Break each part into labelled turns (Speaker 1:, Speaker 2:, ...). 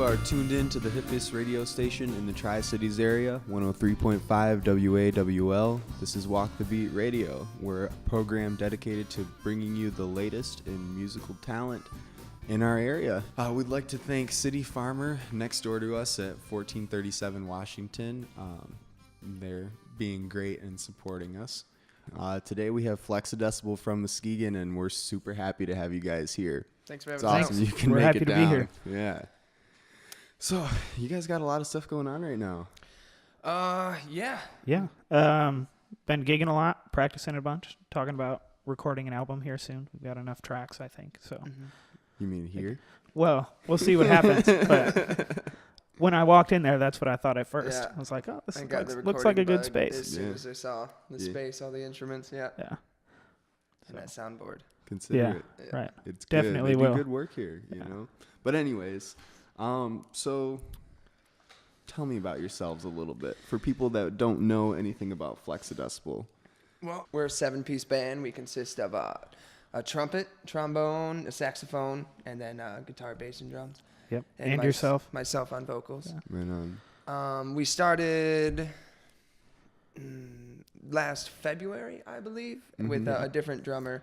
Speaker 1: are tuned in to the hippest radio station in the Tri-Cities area, 103.5 WAWL. This is Walk the Beat Radio. We're a program dedicated to bringing you the latest in musical talent in our area. We'd like to thank City Farmer next door to us at 1437 Washington. They're being great and supporting us. Today we have Flexadecibel from Muskegon, and we're super happy to have you guys here.
Speaker 2: Thanks for
Speaker 1: It's
Speaker 2: having us.
Speaker 1: awesome. You can
Speaker 3: We're
Speaker 1: make
Speaker 3: happy
Speaker 1: it
Speaker 3: to
Speaker 1: down.
Speaker 3: be here.
Speaker 1: Yeah. So you guys got a lot of stuff going on right now.
Speaker 2: Yeah.
Speaker 3: Yeah. Been gigging a lot, practicing a bunch, talking about recording an album here soon. We've got enough tracks, I think. So,
Speaker 1: You mean here?
Speaker 3: well, we'll see what happens. But when I walked in there, that's what I thought at first.
Speaker 2: Yeah.
Speaker 3: I was like, oh, this
Speaker 2: I got the
Speaker 3: looks like a
Speaker 2: recording
Speaker 3: good
Speaker 2: bug
Speaker 3: space.
Speaker 2: As soon
Speaker 1: Yeah.
Speaker 2: as I saw the space, all the instruments,
Speaker 3: Yeah.
Speaker 2: and that soundboard.
Speaker 1: Consider
Speaker 3: Yeah.
Speaker 1: it.
Speaker 3: Right.
Speaker 1: It's
Speaker 3: Definitely
Speaker 1: good. They
Speaker 3: will.
Speaker 1: do good work here, you know. But anyways, so tell me about yourselves a little bit for people that don't know anything about Flexadecibel.
Speaker 2: Well, we're a 7-piece band. We consist of a trumpet, trombone, a saxophone, and then guitar, bass, and drums.
Speaker 3: Yep. And yourself.
Speaker 2: Myself on vocals.
Speaker 3: Yeah.
Speaker 1: Right on.
Speaker 2: We started last February, I believe, with a different drummer.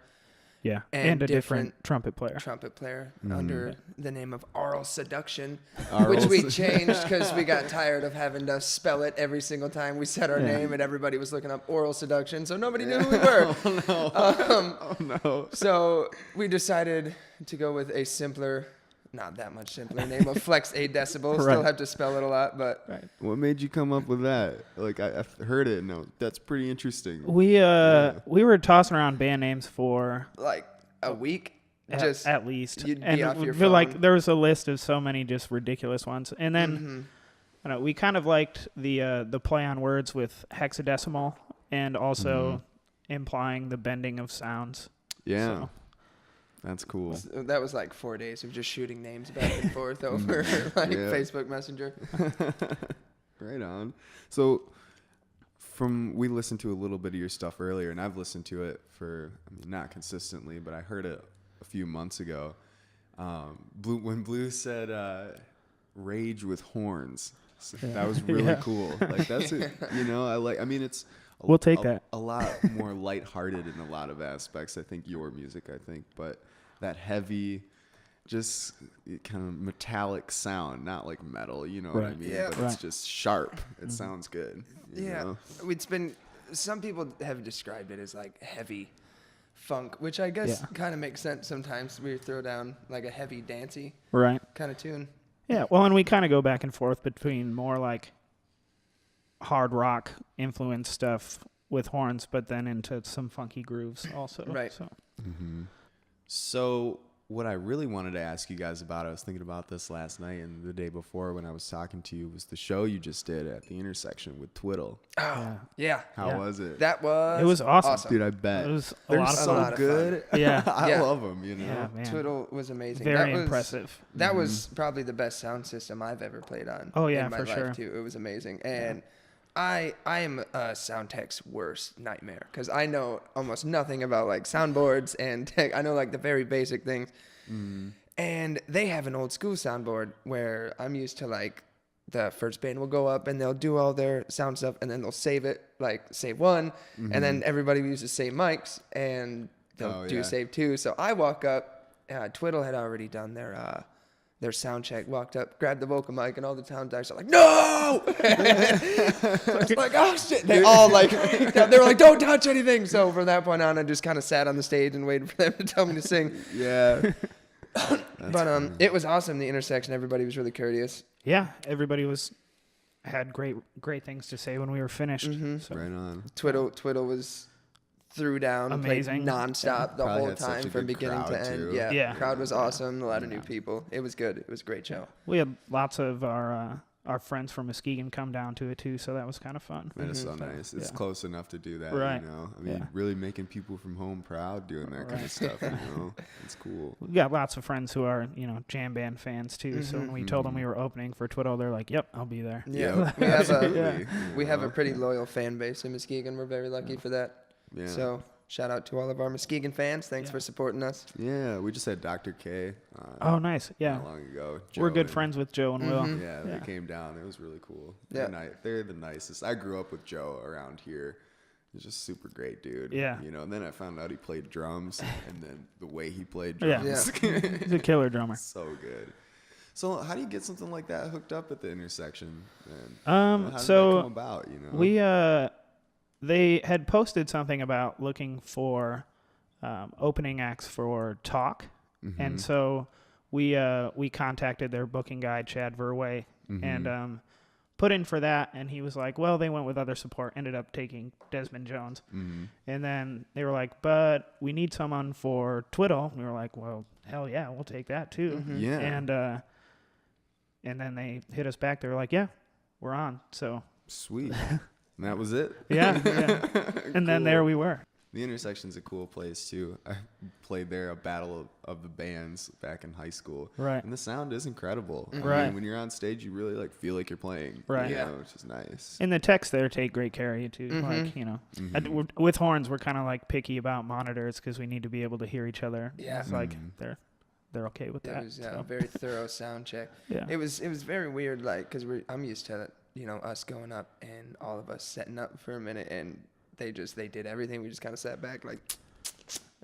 Speaker 3: Yeah.
Speaker 2: And
Speaker 3: And a different
Speaker 2: different
Speaker 3: trumpet player.
Speaker 2: Trumpet player under the name of Oral Seduction,
Speaker 1: Oral
Speaker 2: which we
Speaker 1: Seduction.
Speaker 2: changed because we got tired of having to spell it every single time we said our
Speaker 3: Yeah.
Speaker 2: name, and everybody was looking up Oral Seduction, so nobody knew who we were.
Speaker 1: Oh no.
Speaker 2: So we decided to go with a simpler, not that much simpler name of Flexadecibel. Still
Speaker 3: Right.
Speaker 2: have to spell it a lot, but
Speaker 3: Right.
Speaker 1: What made you come up with that? Like I've heard it. No, that's pretty interesting.
Speaker 3: We were tossing around band names for
Speaker 2: like a week,
Speaker 3: at least,
Speaker 2: you'd be
Speaker 3: and
Speaker 2: off your
Speaker 3: feel like
Speaker 2: phone.
Speaker 3: there was a list of so many just ridiculous ones. And then I don't know, we kind of liked the play on words with hexadecimal and also implying the bending of sounds.
Speaker 1: Yeah.
Speaker 3: So,
Speaker 1: That's cool.
Speaker 2: that was like 4 days of just shooting names back and forth over like
Speaker 1: Yeah.
Speaker 2: Facebook Messenger.
Speaker 1: Right on. So we listened to a little bit of your stuff earlier, and I've listened to it for, not consistently, but I heard it a few months ago. When Bleu said rage with horns. So that was really
Speaker 3: Yeah.
Speaker 1: cool. Like that's it, it's
Speaker 3: We'll take that.
Speaker 1: a lot more lighthearted in a lot of aspects. I think your music, but that heavy, just kind of metallic sound, not like metal, you know what I
Speaker 3: Right.
Speaker 1: mean?
Speaker 2: Yeah.
Speaker 1: But
Speaker 3: Right.
Speaker 1: it's just sharp. It sounds good. you know?
Speaker 2: It's been, some people have described it as like heavy funk, which I guess
Speaker 3: Yeah.
Speaker 2: kind of makes sense sometimes. We throw down like a heavy dancey
Speaker 3: right.
Speaker 2: kind of tune.
Speaker 3: Yeah. Well, and we kind of go back and forth between more like hard rock influence stuff with horns, but then into some funky grooves also.
Speaker 2: Right.
Speaker 1: So what I really wanted to ask you guys about, I was thinking about this last night and the day before when I was talking to you, was the show you just did at the intersection with Twiddle.
Speaker 2: Oh, yeah.
Speaker 1: How
Speaker 3: Yeah.
Speaker 1: was it?
Speaker 2: That was
Speaker 3: It was awesome.
Speaker 1: Dude, I bet.
Speaker 3: It was a
Speaker 1: They're
Speaker 3: lot of
Speaker 1: so
Speaker 3: fun.
Speaker 2: lot of
Speaker 1: good.
Speaker 3: Yeah.
Speaker 1: I
Speaker 2: Yeah.
Speaker 1: love them,
Speaker 3: Yeah, man.
Speaker 2: Twiddle was amazing.
Speaker 3: Very
Speaker 2: that was,
Speaker 3: impressive.
Speaker 2: That was probably the best sound system I've ever played on.
Speaker 3: Oh, yeah,
Speaker 2: in my
Speaker 3: for
Speaker 2: life
Speaker 3: sure.
Speaker 2: too. It was amazing, and I am a sound tech's worst nightmare because I know almost nothing about like soundboards and tech. I know like the very basic things, and they have an old school soundboard where I'm used to like the first band will go up and they'll do all their sound stuff and then they'll save it, like save one, and then everybody uses save mics and they'll do save two. So I walk up, Twiddle had already done their sound check, walked up, grabbed the vocal mic, and all the sound guys are like, no! So it's like, oh shit. They all like, they were like, don't touch anything. So from that point on, I just kind of sat on the stage and waited for them to tell me to sing.
Speaker 1: Yeah.
Speaker 2: But it was awesome, the intersection. Everybody was really courteous.
Speaker 3: Yeah. Everybody had great things to say when we were finished. So.
Speaker 1: Right on.
Speaker 2: Twiddle was threw down,
Speaker 3: Amazing.
Speaker 2: played nonstop the
Speaker 1: Probably
Speaker 2: whole
Speaker 1: had such a
Speaker 2: time from
Speaker 1: good
Speaker 2: beginning to
Speaker 1: crowd,
Speaker 2: end.
Speaker 1: too.
Speaker 2: Yeah.
Speaker 3: Yeah.
Speaker 2: Crowd was awesome. A lot of new people. It was good. It was a great show.
Speaker 3: We had lots of our friends from Muskegon come down to it too, so that was kind of fun.
Speaker 1: That is so nice. It's
Speaker 3: Yeah.
Speaker 1: close enough to do that,
Speaker 3: Right.
Speaker 1: you know? I mean,
Speaker 3: Yeah.
Speaker 1: really making people from home proud doing that kind of stuff, you know? It's cool.
Speaker 3: We got lots of friends who are, jam band fans too. So when we told them we were opening for Twiddle, they're like, "Yep, I'll be there."
Speaker 2: Yeah. We have
Speaker 1: absolutely.
Speaker 2: we have a pretty loyal fan base in Muskegon. We're very lucky for that.
Speaker 1: Yeah.
Speaker 2: So shout out to all of our Muskegon fans. Thanks for supporting us.
Speaker 1: Yeah, we just had Dr. K.
Speaker 3: Oh, nice. Yeah.
Speaker 1: Not long ago.
Speaker 3: We're
Speaker 1: Joe
Speaker 3: good
Speaker 1: and-
Speaker 3: friends with Joe and Will.
Speaker 1: Yeah, they came down. It was really cool.
Speaker 2: Yeah.
Speaker 1: They're the nicest. I grew up with Joe around here. He's just super great, dude.
Speaker 3: Yeah.
Speaker 1: You know, and then I found out he played drums, and then the way he played
Speaker 3: Yeah.
Speaker 1: drums.
Speaker 3: He's a killer drummer.
Speaker 1: So good. So how do you get something like that hooked up at the intersection? Man? How did
Speaker 3: So
Speaker 1: that come about, you know?
Speaker 3: we they had posted something about looking for opening acts for Talk, and so we contacted their booking guy Chad Verway and put in for that, and he was like, well, they went with other support, ended up taking Desmond Jones, and then they were like, but we need someone for Twiddle. We were like, well, hell yeah, we'll take that too.
Speaker 1: Yeah.
Speaker 3: And then they hit us back. They were like, yeah, we're on. So
Speaker 1: Sweet. And that was it.
Speaker 3: yeah. And then there we were.
Speaker 1: The intersection's a cool place too. I played there a battle of the bands back in high school.
Speaker 3: Right.
Speaker 1: And the sound is incredible. I
Speaker 3: Right.
Speaker 1: mean, when you're on stage, you really like feel like you're playing.
Speaker 3: Right.
Speaker 1: You
Speaker 2: Yeah.
Speaker 1: know, which is nice.
Speaker 3: And the techs there take great care of you too. Like, you know, with horns, we're kind of like picky about monitors because we need to be able to hear each other.
Speaker 2: Yeah.
Speaker 3: It's like they're okay with
Speaker 2: It
Speaker 3: that.
Speaker 2: was a
Speaker 3: so.
Speaker 2: very thorough sound check.
Speaker 3: Yeah.
Speaker 2: It was very weird, like, because I'm used to, you know, us going up and all of us setting up for a minute, and they did everything. We just kind of sat back, like,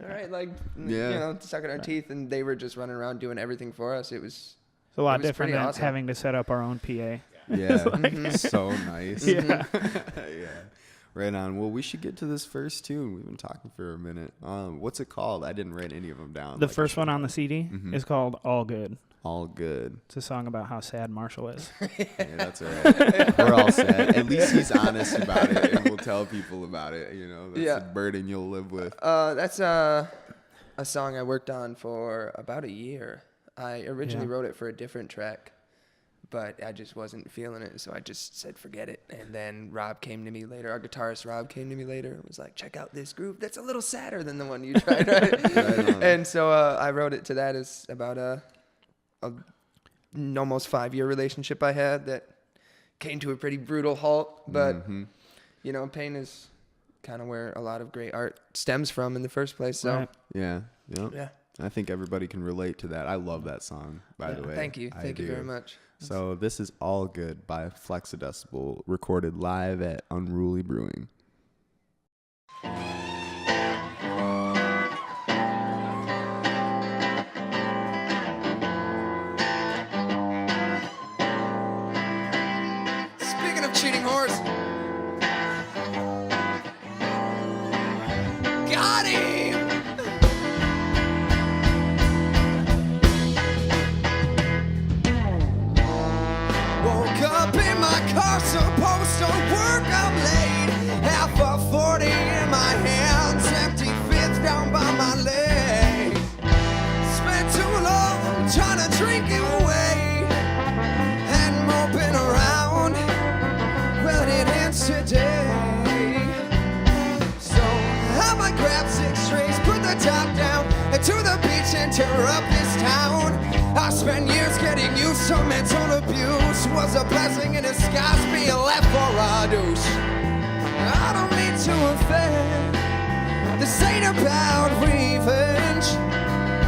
Speaker 2: all right, like, you know, sucking our teeth, and they were just running around doing everything for us. It was
Speaker 3: It's a lot
Speaker 2: was
Speaker 3: different
Speaker 2: pretty
Speaker 3: than
Speaker 2: awesome.
Speaker 3: having to set up our own PA.
Speaker 1: Yeah. So nice.
Speaker 3: Yeah.
Speaker 1: Yeah. Right on. Well, we should get to this first tune. We've been talking for a minute. What's it called? I didn't write any of them down.
Speaker 3: The
Speaker 1: like I
Speaker 3: first one
Speaker 1: should.
Speaker 3: on the CD is called All Good.
Speaker 1: All good.
Speaker 3: It's a song about how sad Marshall is.
Speaker 1: Yeah, that's all right. We're all sad. At least he's honest about it, and we'll tell people about it. You know, that's a burden you'll live with.
Speaker 2: That's a song I worked on for about a year. I originally wrote it for a different track, but I just wasn't feeling it, so I just said forget it. And then Rob came to me later. Our guitarist Rob came to me later and was like, check out this groove. That's a little sadder than the one you tried, right? And so I wrote it to that as about a almost 5-year relationship I had that came to a pretty brutal halt. But, you know, pain is kind of where a lot of great art stems from in the first place. So,
Speaker 3: Right.
Speaker 1: Yeah. Yep.
Speaker 2: yeah.
Speaker 1: I think everybody can relate to that. I love that song, by the way.
Speaker 2: Thank you.
Speaker 1: I
Speaker 2: Thank you
Speaker 1: do.
Speaker 2: very much.
Speaker 1: So this is All Good by Flexadecibel, recorded live at Unruly Brewing.
Speaker 2: Speaking of cheating horse, got him. Woke up in my car, supposed to work, I'm late. Half of 40 in my hands, empty fifth down by my leg. Spent too long trying to drink it away and moping around. Well, it ends today. So I might grab 6 trays, put the top down, and to the beach and tear up this town. I spent years getting used to mental abuse. Was a blessing in disguise being left for a douche. I don't mean to offend. This ain't about revenge.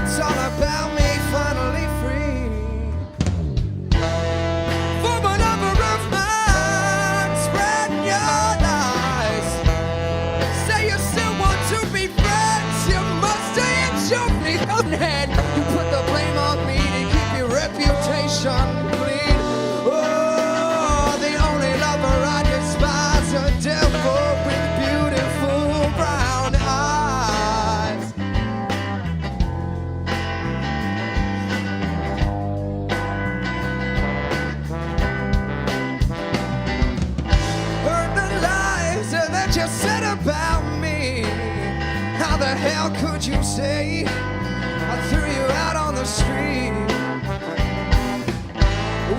Speaker 2: It's all about me finally free. For my number of mine, spreading your lies. Say you still want to be friends. You must have your head. You put the blame on me to keep your reputation clean. Oh, the only lover I despise, a devil with beautiful brown eyes. Heard the lies that you said about me. How the hell could you say I threw you out on the street?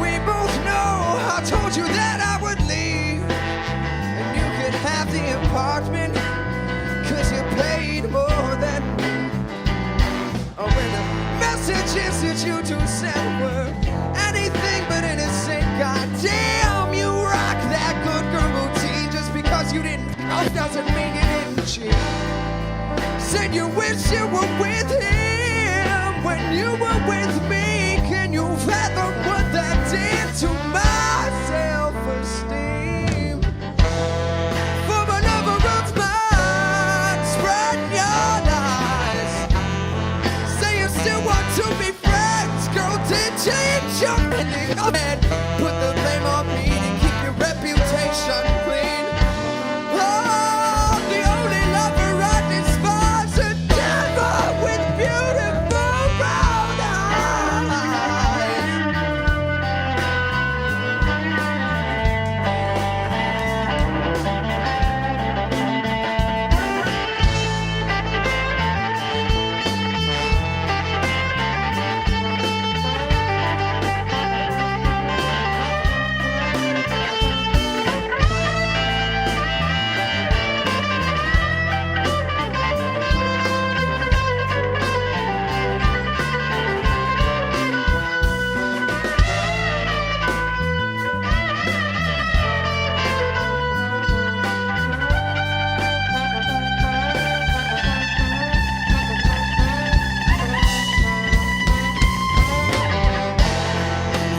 Speaker 2: We both know I told you that I would leave, and you could have the apartment, 'cause you paid more than me. Oh, when the messages that you two sent were anything but innocent. Goddamn, you rock that good girl routine. Just because you didn't come doesn't mean you didn't cheat. said you wish you were with him when you were with me. Can you fathom what that did to my self-esteem? From a lover of mine, spread your lies. Say you still want to be friends, girl, did change your mind? Go ahead, put the blame on me to keep your reputation clean. Oh, the only lover I despise, a devil with beautiful brown eyes.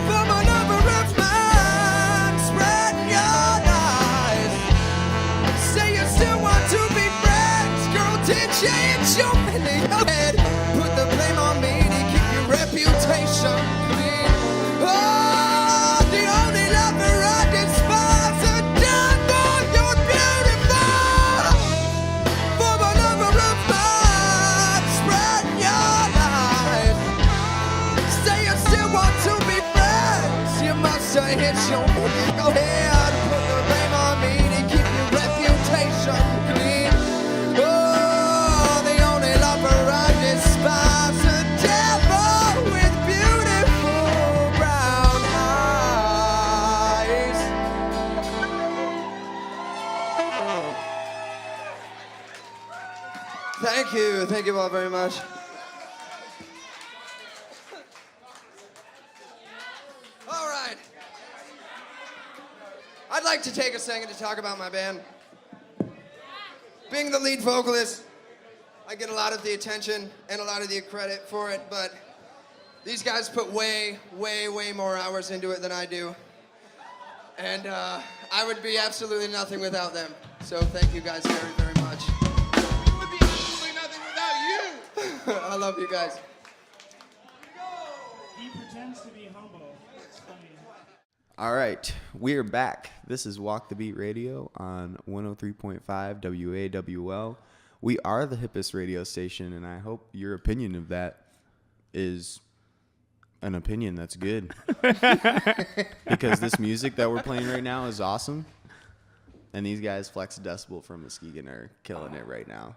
Speaker 2: From a lover of mine, spread your lies. Say you still want to be friends, girl, did change your mind? Go ahead, put the blame on me to keep your reputation clean. Oh, the only lover I despise, a devil, you're beautiful. From a lover of mine, spread your lies. Say you still want to be friends, you must have hit your movie. Go ahead, put the blame on me to keep your reputation clean. Oh, the only lover I despise, a devil with beautiful brown eyes. Thank you all very much. All right. I'd like to take a second to talk about my band. Being the lead vocalist, I get a lot of the attention and a lot of the credit for it, but these guys put way, way, way more hours into it than I do. And I would be absolutely nothing without them. So thank you guys very, very much.
Speaker 4: We would be absolutely nothing without you.
Speaker 2: I love you guys.
Speaker 3: He pretends to be humble. It's funny.
Speaker 1: All right, we're back. This is Walk the Beat Radio on 103.5 WAWL. We are the hippest radio station, and I hope your opinion of that is an opinion that's good. Because this music that we're playing right now is awesome. And these guys, Flexadecibel from Muskegon, are killing it right now.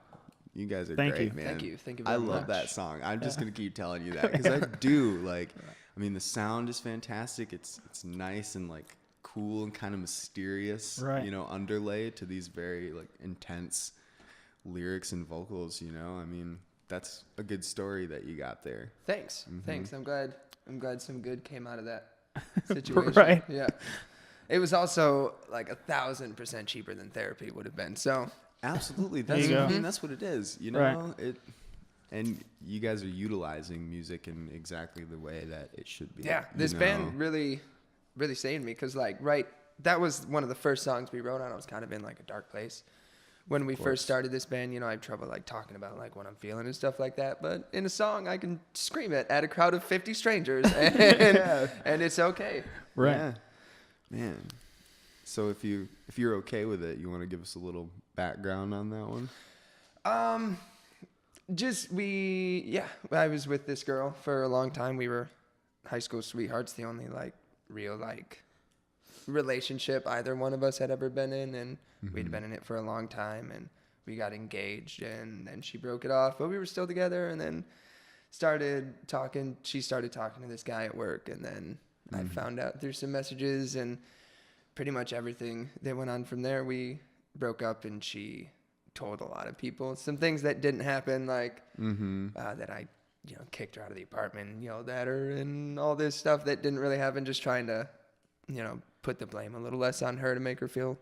Speaker 1: You guys are
Speaker 3: Thank
Speaker 1: great,
Speaker 3: you.
Speaker 1: man.
Speaker 2: Thank you
Speaker 1: I
Speaker 2: very
Speaker 1: love
Speaker 2: much.
Speaker 1: that song. I'm just going to keep telling you that because I do. Like, I mean, the sound is fantastic. It's nice and, like, cool and kind of mysterious,
Speaker 3: Right.
Speaker 1: you know, underlay to these very, like, intense lyrics and vocals, you know? I mean, that's a good story that you got there.
Speaker 2: Thanks.
Speaker 1: Mm-hmm.
Speaker 2: Thanks. I'm glad some good came out of that situation.
Speaker 3: Right.
Speaker 2: Yeah. It was also like 1,000% cheaper than therapy would have been. So
Speaker 1: Absolutely.
Speaker 3: There
Speaker 1: That's,
Speaker 3: you go.
Speaker 1: I mean, that's what it is, you know?
Speaker 3: Right.
Speaker 1: And you guys are utilizing music in exactly the way that it should be.
Speaker 2: yeah,
Speaker 1: you
Speaker 2: this
Speaker 1: know?
Speaker 2: band really saved me because that was one of the first songs we wrote on. I was kind of in like a dark place. When we first started this band, you know, I have trouble like talking about like what I'm feeling and stuff like that. But in a song, I can scream it at a crowd of 50 strangers, and it's okay.
Speaker 3: Right.
Speaker 1: Yeah. Man. So if you're okay with it, you want to give us a little background on that one?
Speaker 2: I was with this girl for a long time. We were high school sweethearts, the only like real like relationship either one of us had ever been in, and we'd been in it for a long time, and we got engaged, and then she broke it off, but we were still together, and then she started talking to this guy at work, and then I found out through some messages, and pretty much everything that went on from there. We broke up, and she told a lot of people some things that didn't happen, like that I kicked her out of the apartment and yelled at her and all this stuff that didn't really happen, just trying to put the blame a little less on her to make her feel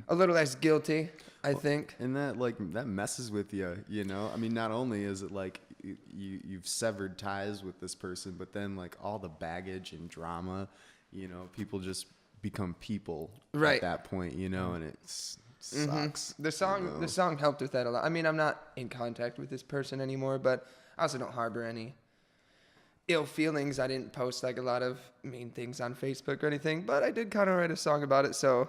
Speaker 2: a little less guilty, I think.
Speaker 1: And that messes with you, you know? I mean, not only is it like you've severed ties with this person, but then like all the baggage and drama, you know, people just become people at that point, you know, and it sucks.
Speaker 2: The song helped with that a lot. I mean, I'm not in contact with this person anymore, but I also don't harbor any ill feelings. I didn't post like a lot of mean things on Facebook or anything, but I did kind of write a song about it, so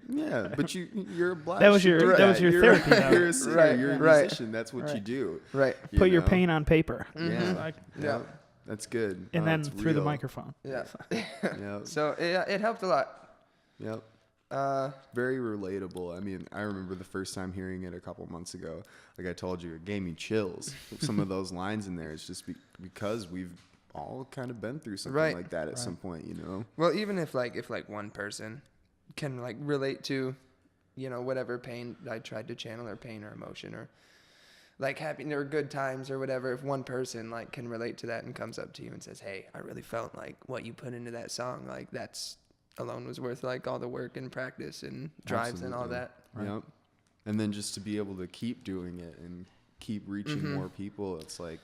Speaker 1: Yeah, but you're obliged.
Speaker 3: That was your therapy. Though.
Speaker 1: You're a singer, you're a musician. That's what you do.
Speaker 2: Right.
Speaker 3: Put your
Speaker 1: know?
Speaker 3: pain on paper.
Speaker 1: Yeah.
Speaker 3: Like,
Speaker 2: Yeah.
Speaker 1: That's good.
Speaker 3: and then
Speaker 1: that's
Speaker 3: through the
Speaker 1: real.
Speaker 3: microphone.
Speaker 2: Yeah.
Speaker 1: Yep.
Speaker 2: So it helped a lot.
Speaker 1: Yep. Very relatable. I mean, I remember the first time hearing it a couple months ago. Like I told you, it gave me chills. Some of those lines in there. It's just because we've all kind of been through something like that at some point, you know.
Speaker 2: Well, even if one person can like relate to, you know, whatever pain I tried to channel, or pain or emotion, or like happy or good times or whatever, if one person like can relate to that and comes up to you and says, "Hey, I really felt like what you put into that song, like that's alone was worth like all the work and practice and drives and all that."
Speaker 1: Right. Yep. And then just to be able to keep doing it and keep reaching more people, it's like,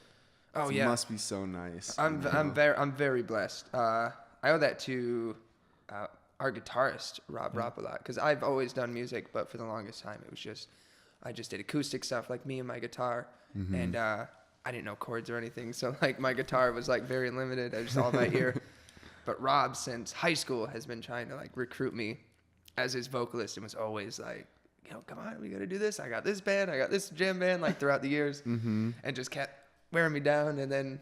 Speaker 1: it must be so nice.
Speaker 2: I'm very blessed. I owe that to our guitarist Rob Ropp a lot, because I've always done music, but for the longest time it was just I just did acoustic stuff, like me and my guitar, and I didn't know chords or anything, so like my guitar was like very limited. I just all by ear. But Rob, since high school, has been trying to like recruit me as his vocalist, and was always like, you know, come on, we got to do this. I got this band, I got this jam band, like throughout the years, and just kept wearing me down. And then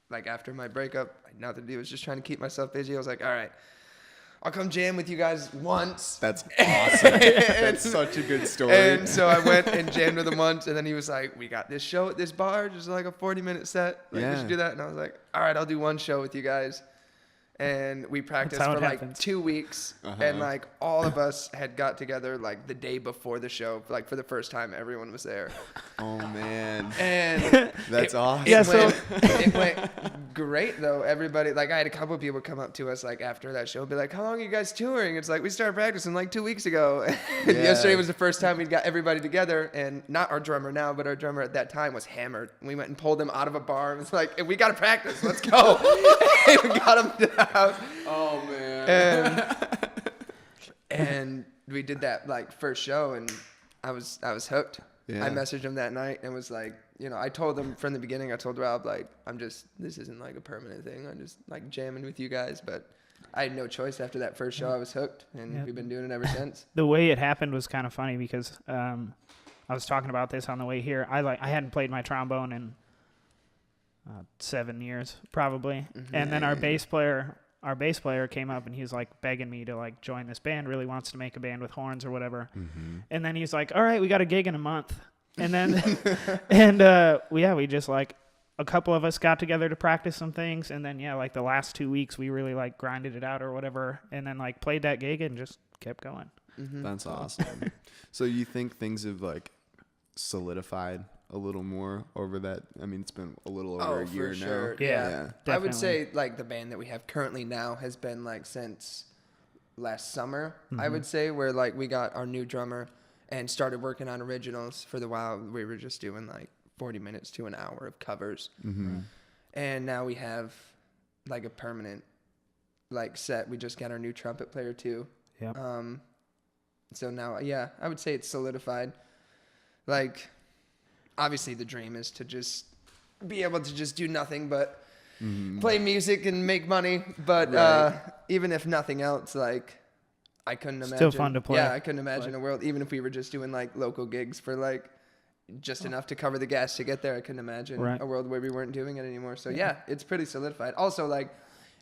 Speaker 2: like after my breakup, nothing to do, was just trying to keep myself busy. I was like, all right, I'll come jam with you guys once.
Speaker 1: That's awesome. That's such a good story.
Speaker 2: And so I went and jammed with him once, and then he was like, we got this show at this bar, just like a 40-minute set. Like, we should do that. And I was like, all right, I'll do one show with you guys. And we practiced for like 2 weeks, and like all of us had got together like the day before the show, like for the first time. Everyone was there.
Speaker 1: Oh man,
Speaker 2: and
Speaker 1: that's awesome.
Speaker 2: It went great though. Everybody, like I had a couple of people come up to us like after that show, be like, "How long are you guys touring?" It's like, we started practicing like 2 weeks ago. And yesterday was the first time we'd got everybody together, and not our drummer now, but our drummer at that time was hammered. And we went and pulled him out of a bar. It was like, "We got to practice. Let's go." And we got him to the house.
Speaker 1: Oh man.
Speaker 2: And we did that like first show, and I was hooked.
Speaker 1: Yeah.
Speaker 2: I messaged him that night and was like, you know, I told him from the beginning, I told Rob, like, this isn't like a permanent thing. I'm just like jamming with you guys. But I had no choice after that first show. I was hooked, and we've been doing it ever since.
Speaker 3: The way it happened was kind of funny, because I was talking about this on the way here. I hadn't played my trombone in 7 years probably, and then our bass player came up, and he was like begging me to like join this band. Really wants to make a band with horns or whatever. And then he's like, "All right, we got a gig in a month." And then we just like a couple of us got together to practice some things, and then like the last 2 weeks we really like grinded it out or whatever, and then like played that gig and just kept going.
Speaker 1: That's awesome. So you think things have like solidified a little more over that? I mean, it's been a little over a year now.
Speaker 3: Yeah.
Speaker 2: I would say like the band that we have currently now has been like since last summer, I would say, where like we got our new drummer and started working on originals. For the while we were just doing like 40 minutes to an hour of covers. And now we have like a permanent like set. We just got our new trumpet player too. So now, I would say it's solidified. Like, obviously the dream is to just be able to just do nothing but play music and make money. But even if nothing else, like, I couldn't imagine.
Speaker 3: Still fun to play.
Speaker 2: Yeah, I couldn't imagine a world, even if we were just doing like local gigs for like just enough to cover the gas to get there. I couldn't imagine a world where we weren't doing it anymore. So it's pretty solidified. Also, like,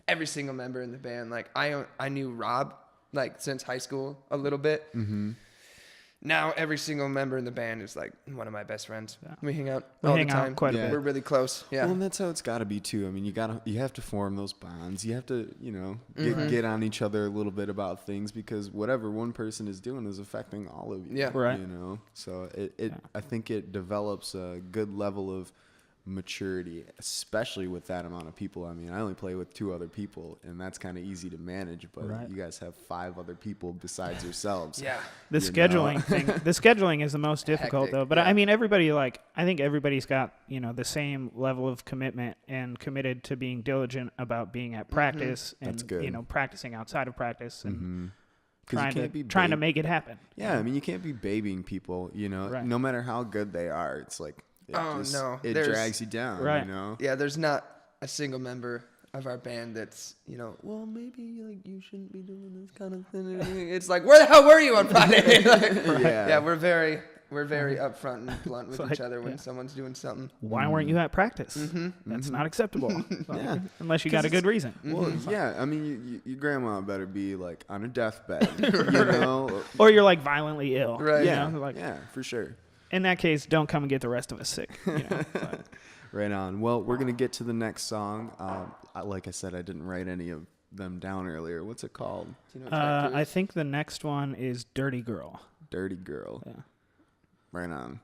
Speaker 2: every single member in the band, like I knew Rob like since high school a little bit. Now every single member in the band is like one of my best friends. We hang out all the time.
Speaker 3: Quite a bit.
Speaker 2: We're really close. Yeah.
Speaker 1: Well, and that's how it's got to be too. I mean, you have to form those bonds. You have to, get on each other a little bit about things, because whatever one person is doing is affecting all of you.
Speaker 2: Yeah.
Speaker 3: Right.
Speaker 1: So I think it develops a good level of maturity, especially with that amount of people. I mean, I only play with 2 other people, and that's kind of easy to manage, but you guys have 5 other people besides yourselves.
Speaker 2: Yeah.
Speaker 3: The scheduling thing. The scheduling is the most difficult,
Speaker 2: Hectic,
Speaker 3: though. But
Speaker 2: yeah.
Speaker 3: I mean, I think everybody's got, the same level of commitment and committed to being diligent about being at practice and,
Speaker 1: That's good.
Speaker 3: Practicing outside of practice and
Speaker 1: 'Cause you can't
Speaker 3: trying to make it happen.
Speaker 1: Yeah, I mean, you can't be babying people,
Speaker 3: Right.
Speaker 1: no matter how good they are. It's like, it
Speaker 2: There's-
Speaker 1: drags you down,
Speaker 3: Right.
Speaker 2: Yeah, there's not a single member of our band that's, well, maybe like you shouldn't be doing this kind of thing. It's like, where the hell were you on Friday? Yeah, we're very upfront and blunt with each other when someone's doing something.
Speaker 3: Why weren't you at practice? That's not acceptable. Unless you got a good reason.
Speaker 1: Well, yeah, I mean, your grandma better be like on a deathbed,
Speaker 3: Or you're like violently ill.
Speaker 2: Right.
Speaker 1: Yeah, for sure.
Speaker 3: In that case, don't come and get the rest of us sick. But.
Speaker 1: Right on. Well, we're gonna get to the next song. Like I said, I didn't write any of them down earlier. What's it called?
Speaker 2: Do you know what track 2
Speaker 3: I
Speaker 2: is?
Speaker 3: think the next one is Dirty Girl.
Speaker 1: Dirty Girl.
Speaker 3: Yeah.
Speaker 1: Right on.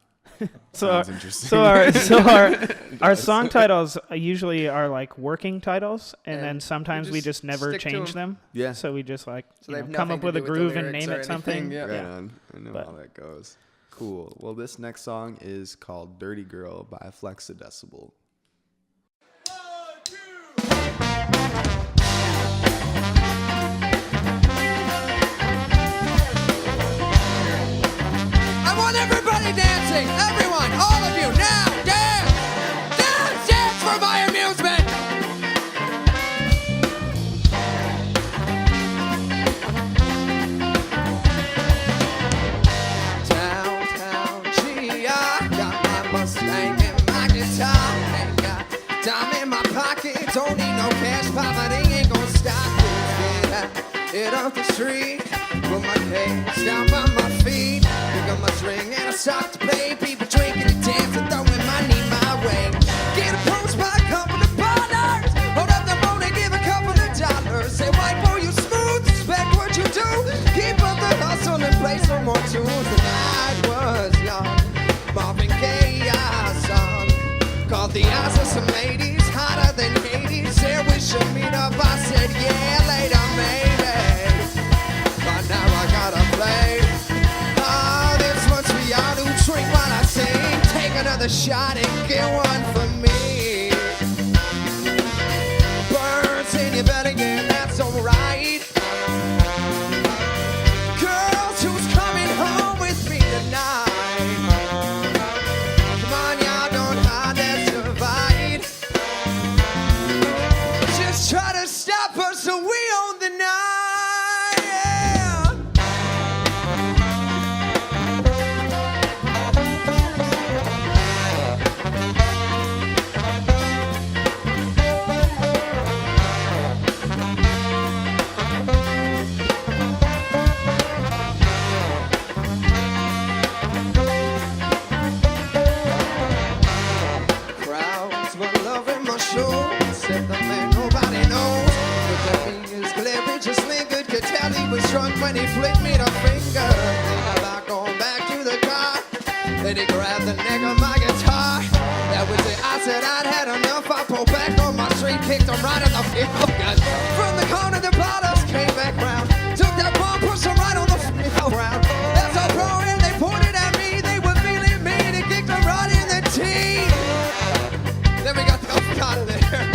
Speaker 3: So
Speaker 1: Sounds interesting.
Speaker 3: our song titles usually are like working titles, and then
Speaker 2: And
Speaker 3: sometimes we just never
Speaker 2: stick to
Speaker 3: change
Speaker 2: 'em.
Speaker 3: them.
Speaker 1: Yeah.
Speaker 3: So we just like
Speaker 2: So they have
Speaker 3: come
Speaker 2: nothing
Speaker 3: up
Speaker 2: to
Speaker 3: with
Speaker 2: do
Speaker 3: a
Speaker 2: with the
Speaker 3: groove and
Speaker 2: lyrics
Speaker 3: name
Speaker 2: or
Speaker 3: it something.
Speaker 2: anything, yeah.
Speaker 1: Right on. I know how that goes. Cool. Well, this next song is called Dirty Girl by Flexadecibel.
Speaker 2: I want everybody dancing. Everyone, all of you, now, dance! Dance, dance for my amusement! Downtown, gee, I got my Mustang and my guitar. Ain't got dime in my pocket, don't need no cash, poverty ain't gonna stop this. Get off the street, put my case down by my feet. Pick up my string and I start to play. People drinking and dancing, throwing money my way. Get approached by a couple of partners. Hold up the phone and give a couple of dollars. Say, white boy, you smooth, respect what you do. Keep up the hustle and play some more tunes. The night was young, Marvin Gaye, our song. Called the eyes of some ladies, hotter than Hades. Said we should meet up, I said, yeah, later, maybe. But now I gotta play. Oh, this one's for y'all who drink while I sing. Take another shot and get one for me. Birds in your belly, yeah, that's alright. Girls, who's coming home with me tonight? Come on, y'all, don't hide, that's divide. Just try to stop us so we own the night. Yeah. Crowds were loving my show, except the man nobody knows. But the fingers glary, just lingered, could tell he was drunk when he flicked me the finger. Think about going back to the car, then he grabbed the neck of my guitar. That was it, I said I'd had enough, I pulled back on my street, kicked him right in the field. From the corner, the plotters came back round, took that ball, pushed him right on the field round. That's a pro, and they pointed at me, they were feeling mean, and kicked him right in the teeth. Then we got the out of there.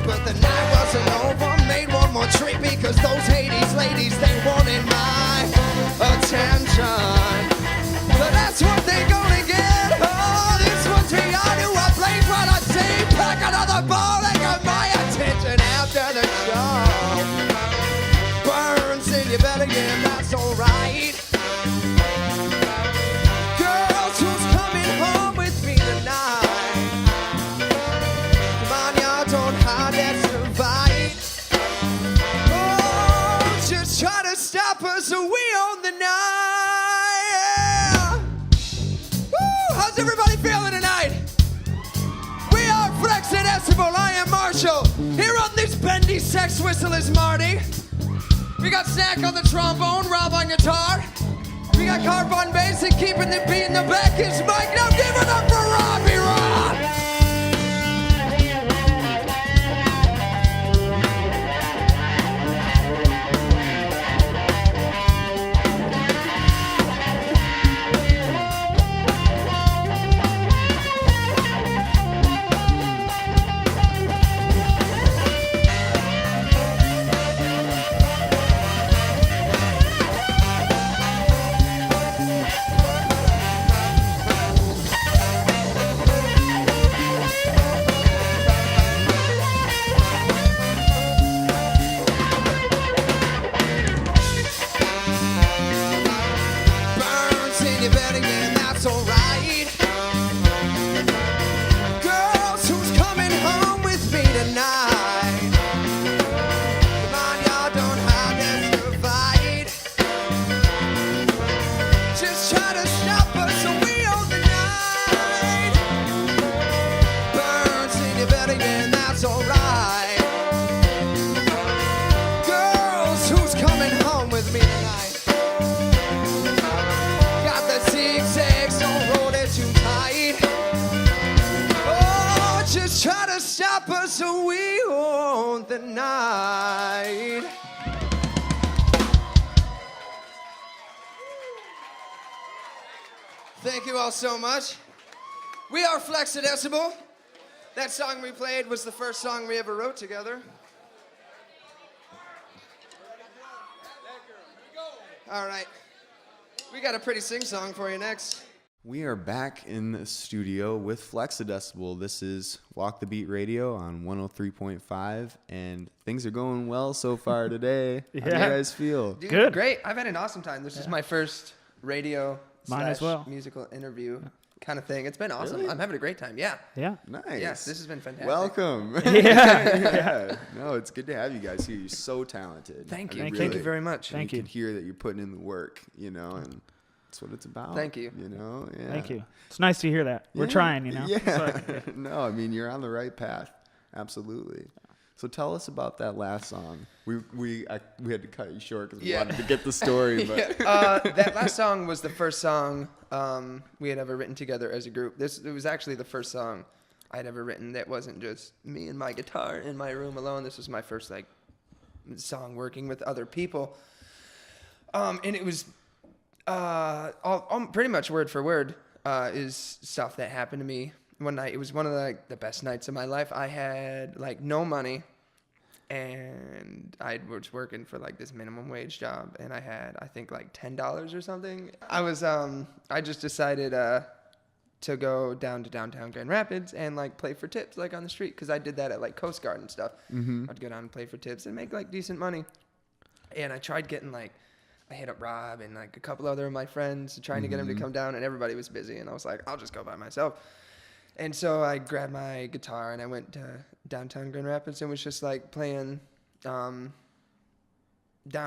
Speaker 2: But the night wasn't over, made one more trip because those Hades ladies, they wanted my attention. But that's what they gonna get. Oh, this one's for y'all who I played what I say. Pack another ball, they got my attention after the show. Burns in your belly, yeah, that's alright. Girls, who's coming home with me tonight? Come on, y'all, don't hide, that's divide. Oh, just try to stop us so we own the night. Yeah. Woo, how's everybody feeling tonight? We are Flexadecibel, I am Marshall. Here on this bendy sex whistle is Marty. We got Snack on the trombone, Rob on guitar. We got Carp on bass and keeping the beat in the back is Mike. Now give it up for Robbie Rob. so we hold the night. Thank you all so much. We are Flexadecibel. That song we played was the first song we ever wrote together. All right. We got a pretty sing-song for you next.
Speaker 1: We are back in the studio with Flexadecibel. This is Walk the Beat Radio on 103.5, and things are going well so far today. How do you guys feel?
Speaker 2: Dude,
Speaker 3: Good.
Speaker 2: Great. I've had an awesome time. This is my first radio
Speaker 3: Mine as well.
Speaker 2: musical interview kind of thing. It's been awesome.
Speaker 1: Really?
Speaker 2: I'm having a great time. Yeah.
Speaker 3: Yeah.
Speaker 1: Nice.
Speaker 2: Yes, this has been fantastic.
Speaker 1: Welcome.
Speaker 3: Yeah.
Speaker 1: No, it's good to have you guys here. You're so talented.
Speaker 2: Thank
Speaker 1: I
Speaker 2: you.
Speaker 1: mean,
Speaker 2: Thank
Speaker 1: really.
Speaker 2: you very much.
Speaker 3: Thank
Speaker 1: You
Speaker 3: you.
Speaker 1: can hear that you're putting in the work, you know, and that's what it's about.
Speaker 2: Thank you.
Speaker 1: You know, yeah.
Speaker 3: Thank you. It's nice to hear that. We're
Speaker 1: Yeah.
Speaker 3: trying, you know.
Speaker 1: Yeah. No, I mean, you're on the right path. Absolutely. So tell us about that last song. We had to cut you short because we
Speaker 2: Yeah.
Speaker 1: wanted to get the story. But
Speaker 2: That last song was the first song we had ever written together as a group. It was actually the first song I'd ever written that wasn't just me and my guitar in my room alone. This was my first like song working with other people, and it was all pretty much word for word is stuff that happened to me one night. It was one of the best nights of my life. I had like no money. And I was working for like this minimum wage job, and I had, I think, like $10 or something. I just decided to go down to downtown Grand Rapids and like play for tips like on the street, because I did that at like Coast Guard and stuff. I'd go down and play for tips and make like decent money. And I tried getting like, I hit up Rob and like a couple other of my friends trying to get him to come down, and everybody was busy, and I was like, I'll just go by myself. And so I grabbed my guitar and I went to downtown Grand Rapids and was just like playing down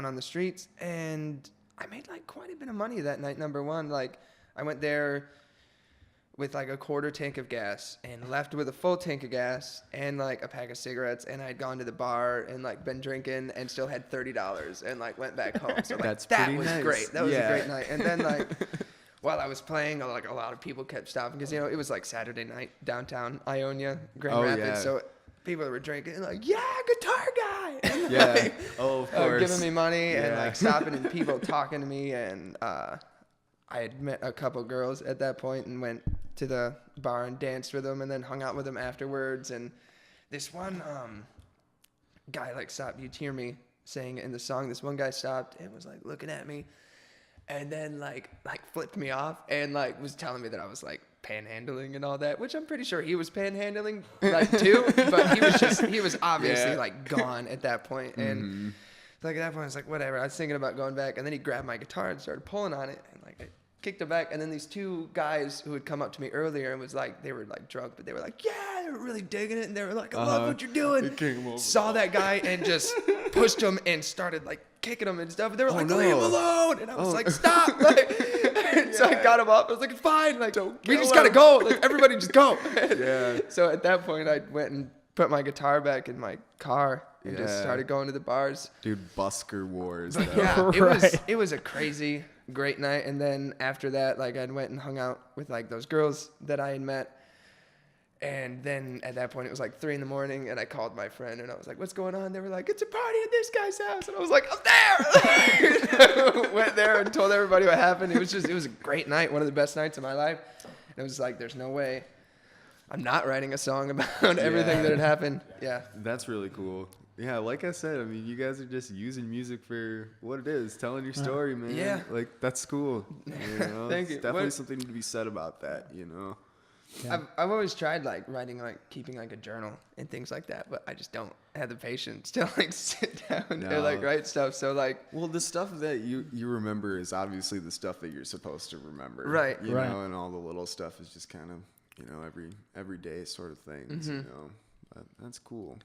Speaker 2: on the streets. And I made like quite a bit of money that night, number one. Like I went there with like a quarter tank of gas and left with a full tank of gas and like a pack of cigarettes. And I'd gone to the bar and like been drinking and still had $30 and like went back home. So like,
Speaker 1: That's
Speaker 2: that
Speaker 1: pretty
Speaker 2: was
Speaker 1: nice.
Speaker 2: great. That was
Speaker 1: Yeah.
Speaker 2: a great night. And then like... While I was playing, like a lot of people kept stopping because, you know, it was like Saturday night downtown Ionia, Grand Rapids.
Speaker 1: Yeah.
Speaker 2: So people were drinking and like, yeah, guitar guy. And
Speaker 1: yeah.
Speaker 2: like,
Speaker 1: Oh, of course.
Speaker 2: giving me money and
Speaker 1: Yeah.
Speaker 2: like stopping and people talking to me. And I had met a couple girls at that point and went to the bar and danced with them and then hung out with them afterwards. And this one guy like stopped. You'd hear me saying it in the song. This one guy stopped and was like looking at me. And then like flipped me off and like was telling me that I was like panhandling and all that, which I'm pretty sure he was panhandling like too, but he was obviously
Speaker 1: Yeah.
Speaker 2: like gone at that point. And like at that point I was like, whatever. I was thinking about going back, and then he grabbed my guitar and started pulling on it, and like I kicked it back. And then these two guys who had come up to me earlier and was like, they were like drunk, but they were like, yeah, they were really digging it, and they were like, I love what you're doing.
Speaker 1: They kicked him over.
Speaker 2: Saw that guy and just pushed him and started like kicking him and stuff. They were like,
Speaker 1: no.
Speaker 2: leave him alone. And I was like, stop. Like, and so I got him up. I was like, it's fine. Like, we just got to go. Like, everybody just go.
Speaker 1: Yeah.
Speaker 2: So at that point, I went and put my guitar back in my car and just
Speaker 1: Yeah.
Speaker 2: started going to the bars.
Speaker 1: Dude, busker wars. though.
Speaker 2: Yeah,
Speaker 3: Right.
Speaker 2: it was a crazy, great night. And then after that, like, I went and hung out with like those girls that I had met. And then at that point, it was like 3 a.m, and I called my friend and I was like, what's going on? They were like, it's a party at this guy's house. And I was like, I'm there. Went there and told everybody what happened. It was a great night, one of the best nights of my life. And it was like, there's no way I'm not writing a song about everything that had happened. Yeah.
Speaker 1: That's really cool. Yeah, like I said, I mean, you guys are just using music for what it is, telling your story, man.
Speaker 2: Yeah.
Speaker 1: Like, that's cool. You know?
Speaker 2: Thank
Speaker 1: It's
Speaker 2: you.
Speaker 1: definitely
Speaker 2: What-
Speaker 1: something to be said about that, you know?
Speaker 3: Yeah.
Speaker 2: I've always tried like writing, like keeping like a journal and things like that, but I just don't have the patience to like sit down and like
Speaker 1: No.
Speaker 2: write stuff. So like,
Speaker 1: Well, the stuff that you remember is obviously the stuff that you're supposed to remember.
Speaker 2: Right.
Speaker 1: You
Speaker 3: Right.
Speaker 1: know, and all the little stuff is just kind of, you know, everyday sort of things, you know? But that's cool.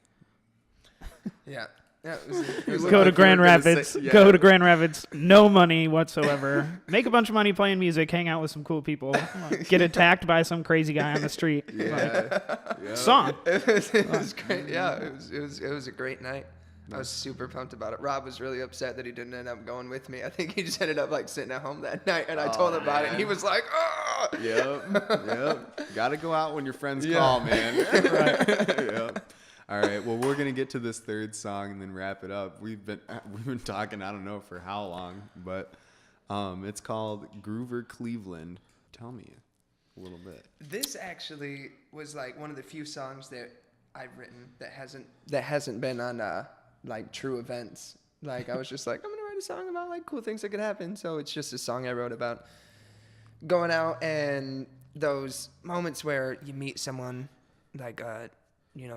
Speaker 2: yeah. Yeah, it was
Speaker 3: Go
Speaker 1: like
Speaker 3: to
Speaker 1: you
Speaker 3: Grand
Speaker 1: were gonna
Speaker 3: Rapids.
Speaker 1: say- yeah.
Speaker 3: Go to Grand Rapids. No money whatsoever. Make a bunch of money playing music. Hang out with some cool people. Get attacked by some crazy guy on the street.
Speaker 1: Yeah. yeah.
Speaker 3: Song.
Speaker 2: it was great. Yeah, it was a great night. I was super pumped about it. Rob was really upset that he didn't end up going with me. I think he just ended up like sitting at home that night, and I told him about it, and he was like, "Oh."
Speaker 1: Yep. Got to go out when your friends
Speaker 2: Yeah.
Speaker 1: call, man.
Speaker 3: Right.
Speaker 1: Yep. All right. Well, we're gonna get to this third song and then wrap it up. We've been talking, I don't know for how long, but it's called Groover Cleveland. Tell me a little bit.
Speaker 2: This actually was like one of the few songs that I've written that hasn't been on like true events. Like I was just like, I'm gonna write a song about like cool things that could happen. So it's just a song I wrote about going out and those moments where you meet someone like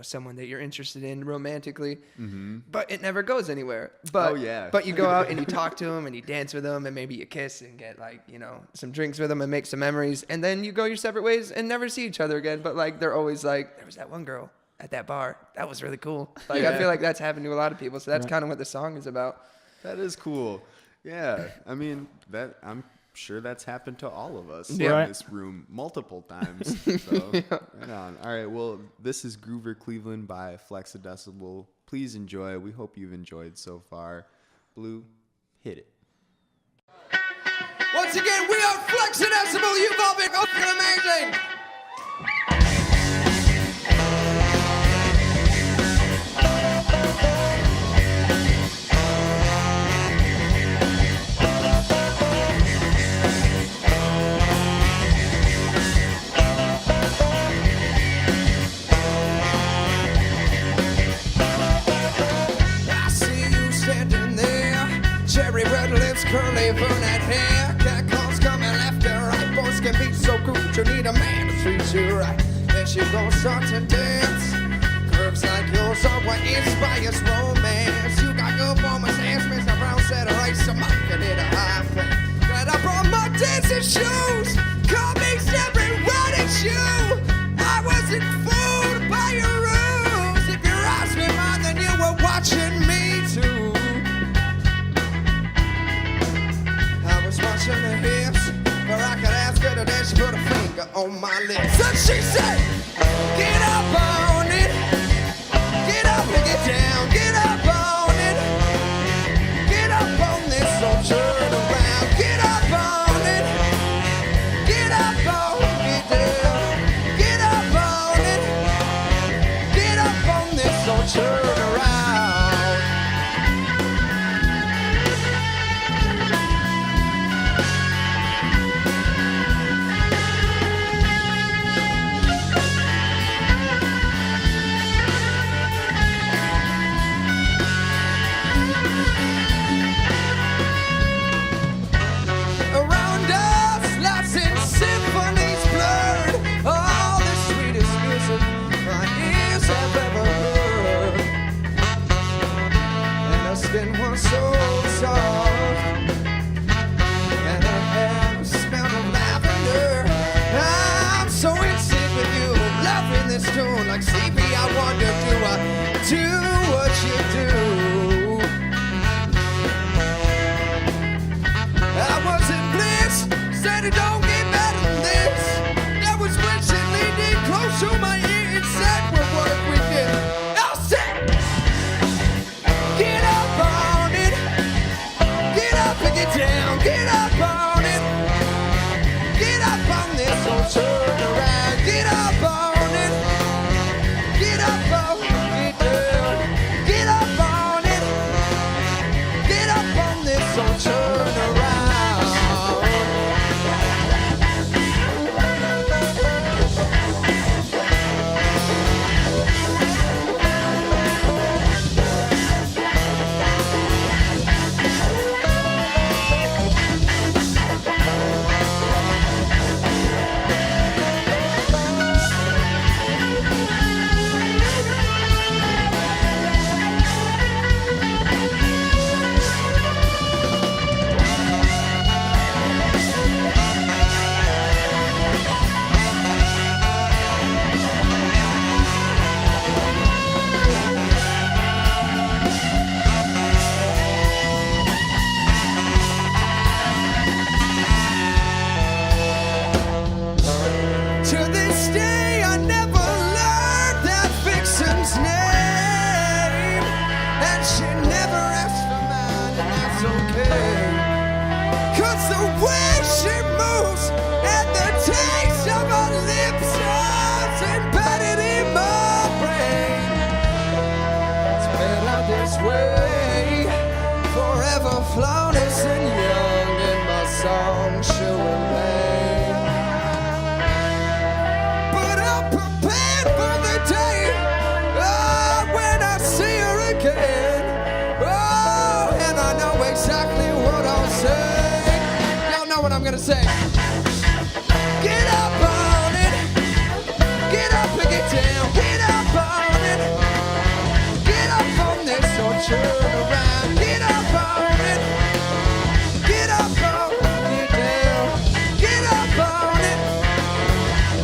Speaker 2: someone that you're interested in romantically, but it never goes anywhere. But but you go out and you talk to them and you dance with them and maybe you kiss and get like some drinks with them and make some memories, and then you go your separate ways and never see each other again. But like they're always like, there was that one girl at that bar that was really cool. Like I feel like that's happened to a lot of people. So that's kind of what the song is about.
Speaker 1: That is cool. Yeah, I mean I'm sure that's happened to all of us in this room multiple times. So, right on. All right, well, this is Groover Cleveland by Flexadecibel. Please enjoy. We hope you've enjoyed so far. Blue, hit it.
Speaker 2: Once again, we are Flexadecibel. You've all been fucking amazing. Cherry red lips, curly brunette hair. Cat calls coming left and right. Boys can be so good, you need a man to treat you right. Then she gon' start to dance. Curves like yours are what inspires romance. You got good woman's hands, Mr. Brown said alright, so I can hit a high flame. Glad I brought my dancing shoes. Call me every running shoe. I wasn't fooled by your rules. If your eyes were mine, then you were watching me too. Watching her hips, or I could ask her to dance. She put a finger on my lips, and she said, "Get up on it, get up and get down, get up on it, get up on this, so turn around, get up on it, get up on it, get up on it, get up on this, so turn around." gonna say. Get up on it. Get up and get down. Get up on it. Get up on this or turn around. Get up on it. Get up on it. Get down. Get up on it.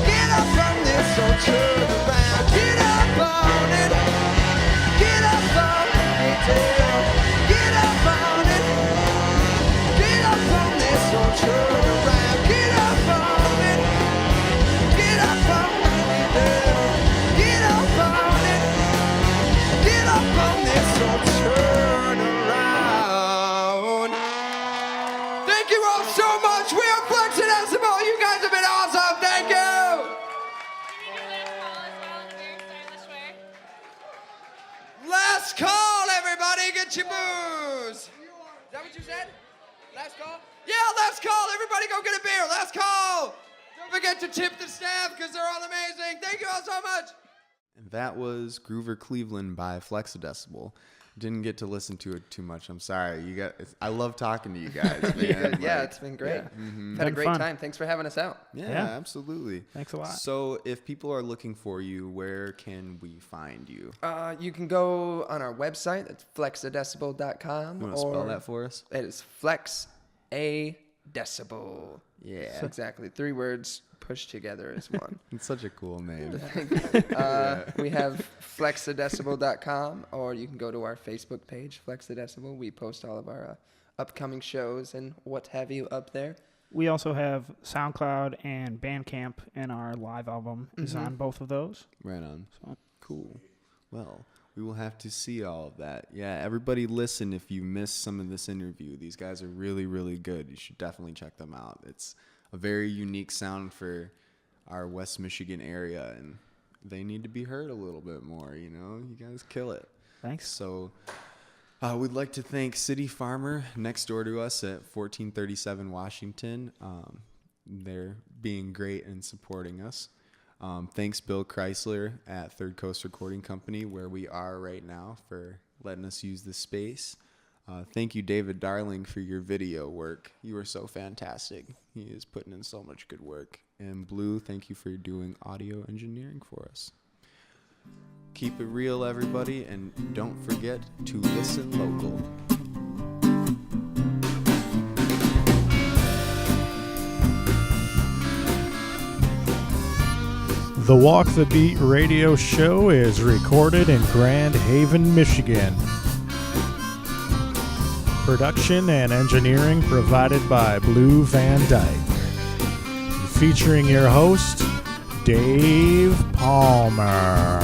Speaker 2: Get up on this or turn around. Get up on it. Get up on it. Get down. Get up on it. Get up on this or turn around. Get up on it. Get up on it. Get down. Get up on it. Get up on this or turn around. Thank you all so much. We are Flexadecibel. You guys have been awesome. Thank you. Last call, everybody. Get your booze. Is that what you said? Last call? Yeah, last call. Everybody go get a beer. Last call. Don't forget to tip the staff because they're all amazing. Thank you all so much.
Speaker 1: And that was Groover Cleveland by Flexadecibel. Didn't get to listen to it too much. I'm sorry. I love talking to you guys, man.
Speaker 2: Yeah,
Speaker 1: Like,
Speaker 2: it's been great.
Speaker 1: yeah. Mhm.
Speaker 2: Had a
Speaker 3: Been
Speaker 2: great
Speaker 3: fun.
Speaker 2: time. Thanks for having us out.
Speaker 1: Yeah,
Speaker 3: Yeah.
Speaker 1: absolutely.
Speaker 3: Thanks a lot.
Speaker 1: So if people are looking for you, where can we find you?
Speaker 2: You can go on our website. It's flexadecibel.com.
Speaker 1: You want to spell that for us?
Speaker 2: It is Flexadecibel.
Speaker 1: Yeah.
Speaker 2: Exactly. 3 words pushed together as one.
Speaker 1: It's such a cool name.
Speaker 2: We have flexadecibel.com, or you can go to our Facebook page, Flexadecibel. We post all of our upcoming shows and what have you up there.
Speaker 3: We also have SoundCloud and Bandcamp, and our live album is on both of those.
Speaker 1: Right on.
Speaker 3: So-
Speaker 1: Cool. Well, we will have to see all of that. Yeah, everybody listen if you missed some of this interview. These guys are really, really good. You should definitely check them out. It's a very unique sound for our West Michigan area, and they need to be heard a little bit more, you know? You guys kill it.
Speaker 3: Thanks.
Speaker 1: So we'd like to thank City Farmer next door to us at 1437 Washington. They're being great and supporting us. Thanks Bill Chrysler at Third Coast Recording Company, where we are right now, for letting us use the space. Thank you, David Darling, for your video work. You are so fantastic. He is putting in so much good work. And Bleu, thank you for doing audio engineering for us. Keep it real, everybody, and don't forget to listen local.
Speaker 5: The Walk the Beat radio show is recorded in Grand Haven, Michigan. Production and engineering provided by Bleu VanDyke. Featuring your host, Dave Palmer.